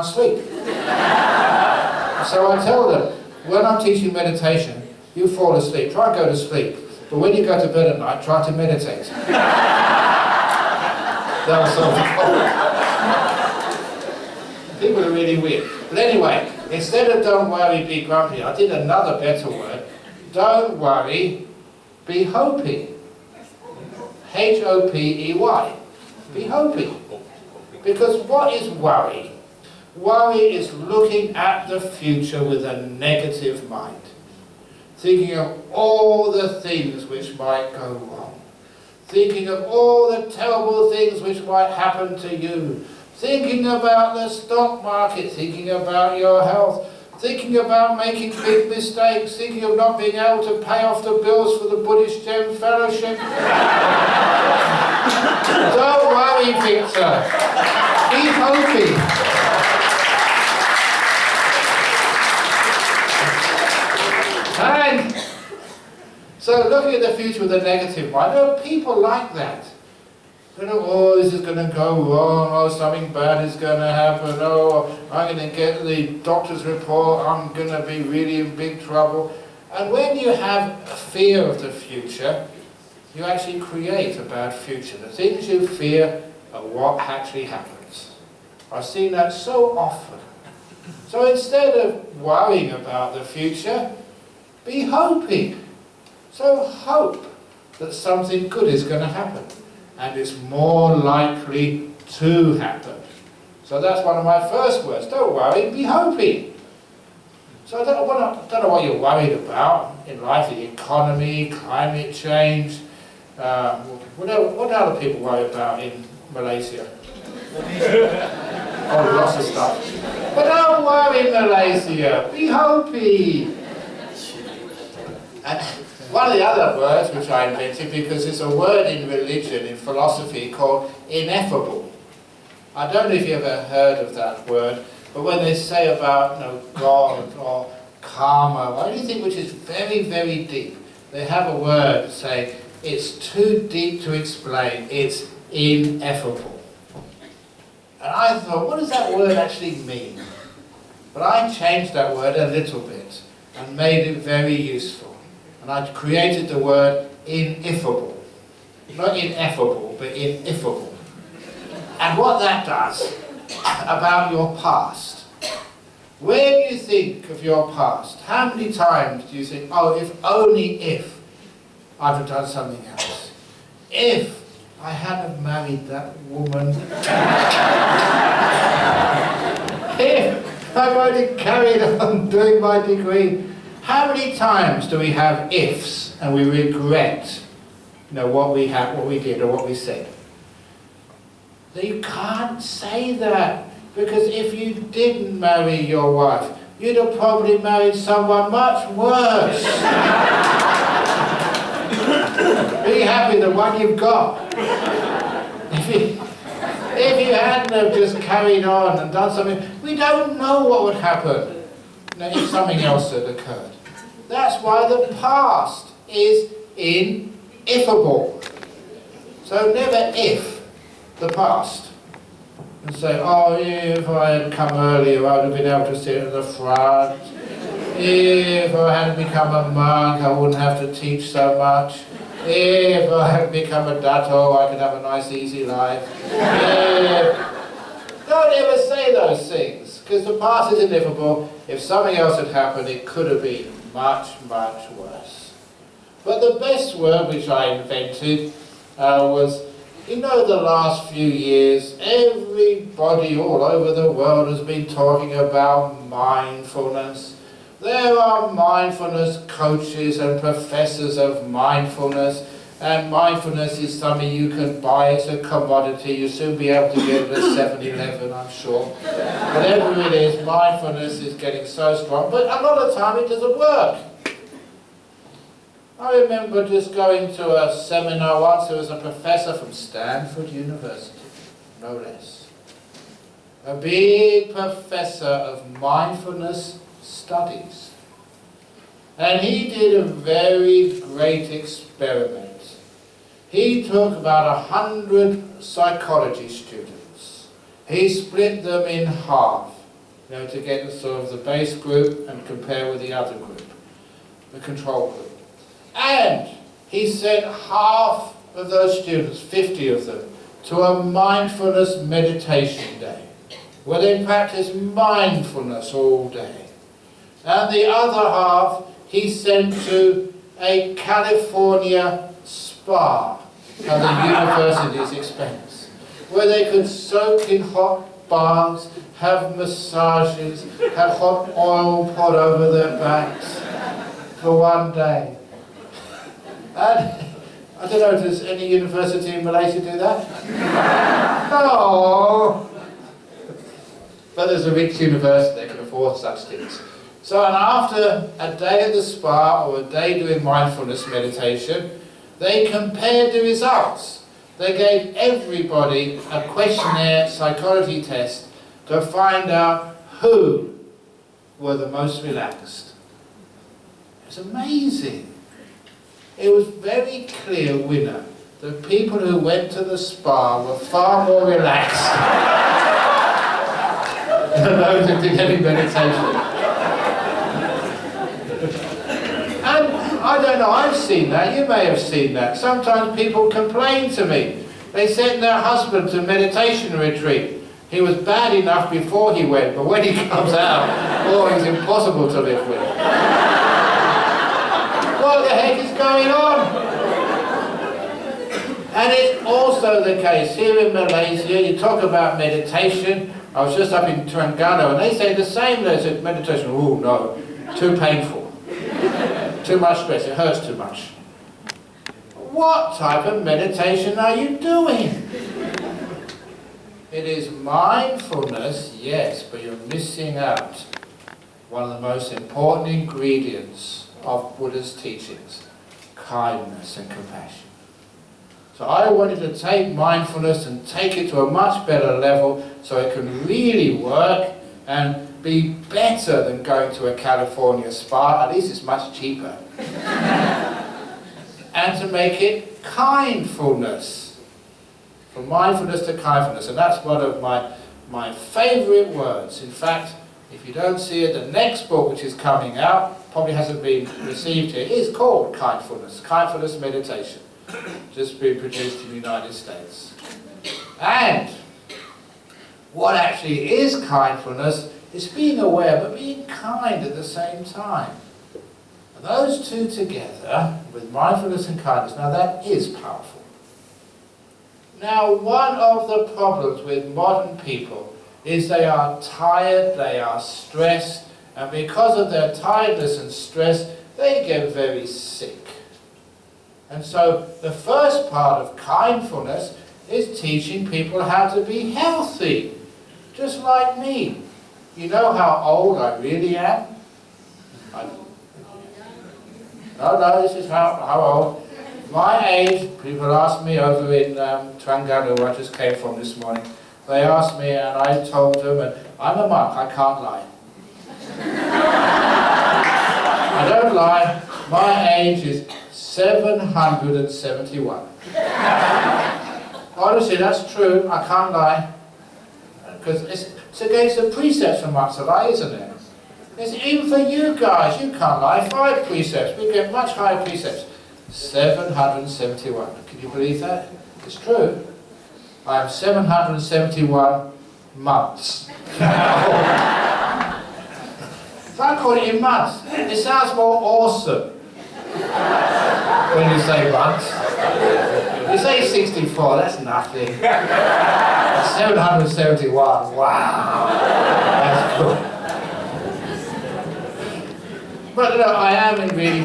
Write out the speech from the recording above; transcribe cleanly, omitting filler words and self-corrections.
sleep. So I tell them, when I'm teaching meditation, you fall asleep, try and go to sleep. But when you go to bed at night, try to meditate. That will solve the problem. People are really weird. But anyway, instead of don't worry, be grumpy, I did another better word. Don't worry, be hopey. H-O-P-E-Y. Be hopey. Because what is worry? Worry is looking at the future with a negative mind. Thinking of all the things which might go wrong. Thinking of all the terrible things which might happen to you. Thinking about the stock market. Thinking about your health. Thinking about making big mistakes. Thinking of not being able to pay off the bills for the Buddhist Gem Fellowship. Don't worry, Victor. Be hopey. And so looking at the future with a negative mind, there are people like that. You know, oh, this is going to go wrong, oh, something bad is going to happen, oh, I'm going to get the doctor's report, I'm going to be really in big trouble. And when you have a fear of the future, you actually create a bad future. The things you fear are what actually happens. I've seen that so often. So instead of worrying about the future, be hoping. So hope that something good is going to happen. And it's more likely to happen. So that's one of my first words. Don't worry, be hoping. So I don't know what you're worried about in life, the economy, climate change. What other people worry about in Malaysia? Oh, lots of stuff. But don't worry, Malaysia, be hoping. And one of the other words which I invented, because it's a word in religion, in philosophy, called ineffable. I don't know if you ever heard of that word, but when they say about God or karma or anything which is very, very deep, they have a word to say it's too deep to explain, it's ineffable. And I thought, what does that word actually mean? But I changed that word a little bit and made it very useful. And I created the word ineffable. Not ineffable, but ineffable. And what that does about your past. When you think of your past, how many times do you think, oh, if only if I'd have done something else. If I hadn't married that woman. If I'd only carried on doing my degree. How many times do we have ifs and we regret, what we did or what we said? You can't say that, because if you didn't marry your wife, you'd have probably married someone much worse. Be happy the one you've got. If you hadn't have just carried on and done something, we don't know what would happen if something else had occurred. That's why the past is ineffable. So never if the past. And say, oh, if I had come earlier, I would have been able to sit at the front. If I hadn't become a monk, I wouldn't have to teach so much. If I hadn't become a dato, I could have a nice, easy life. Don't ever say those things, because the past is ineffable. If something else had happened, it could have been much, much worse. But the best word which I invented was, the last few years, everybody all over the world has been talking about mindfulness. There are mindfulness coaches and professors of mindfulness, and mindfulness is something you can buy. It's a commodity. You'll soon be able to get it at 7-Eleven, I'm sure. Whatever it is, mindfulness is getting so strong, but a lot of the time it doesn't work. I remember just going to a seminar once. There was a professor from Stanford University, no less. A big professor of mindfulness studies. And he did a very great experiment. He took about 100 psychology students. He split them in half to get the sort of the base group and compare with the other group, the control group. And he sent half of those students, 50 of them, to a mindfulness meditation day, where they practiced mindfulness all day. And the other half he sent to a California spa at the university's expense, where they could soak in hot baths, have massages, have hot oil poured over their backs for one day. And I don't know, does any university in Malaysia do that? No! But there's a rich university that can afford such things. So, and after a day at the spa or a day doing mindfulness meditation, they compared the results. They gave everybody a questionnaire psychology test to find out who were the most relaxed. It's amazing. It was very clear winner. The people who went to the spa were far more relaxed than those who did any meditation. And I don't know, I've seen that, you may have seen that. Sometimes people complain to me. They sent their husband to a meditation retreat. He was bad enough before he went, but when he comes out, oh, he's impossible to live with. What the heck is going on? And it's also the case here in Malaysia. You talk about meditation. I was just up in Terengganu and they say the same. They said meditation, oh no, too painful, too much stress, it hurts too much. What type of meditation are you doing? It is mindfulness, yes, but you're missing out one of the most important ingredients of Buddha's teachings, kindness and compassion. So I wanted to take mindfulness and take it to a much better level so it can really work and be better than going to a California spa. At least it's much cheaper. And to make it kindfulness. From mindfulness to kindness. And that's one of my favourite words. In fact, if you don't see it, the next book which is coming out, probably hasn't been received here, is called Kindfulness. Kindfulness Meditation. Just being produced in the United States. And what actually is kindfulness is being aware but being kind at the same time. And those two together, with mindfulness and kindness, now that is powerful. Now one of the problems with modern people is they are tired, they are stressed, and because of their tiredness and stress, they get very sick. And so the first part of kindfulness is teaching people how to be healthy, just like me. You know how old I really am? No, this is how old. My age, people asked me over in Terengganu, where I just came from this morning, they asked me and I told them, and I'm a monk, I can't lie. I don't lie, my age is 771. Honestly, that's true, I can't lie. Because it's against the precepts for monks to lie, isn't it? It's even for you guys, you can't lie. 5 precepts, we get much higher precepts. 771. Can you believe that? It's true. I am 771 months. So I call it in months. It sounds more awesome when you say months. You say 64, that's nothing. 771, wow. That's cool. But no, I am in really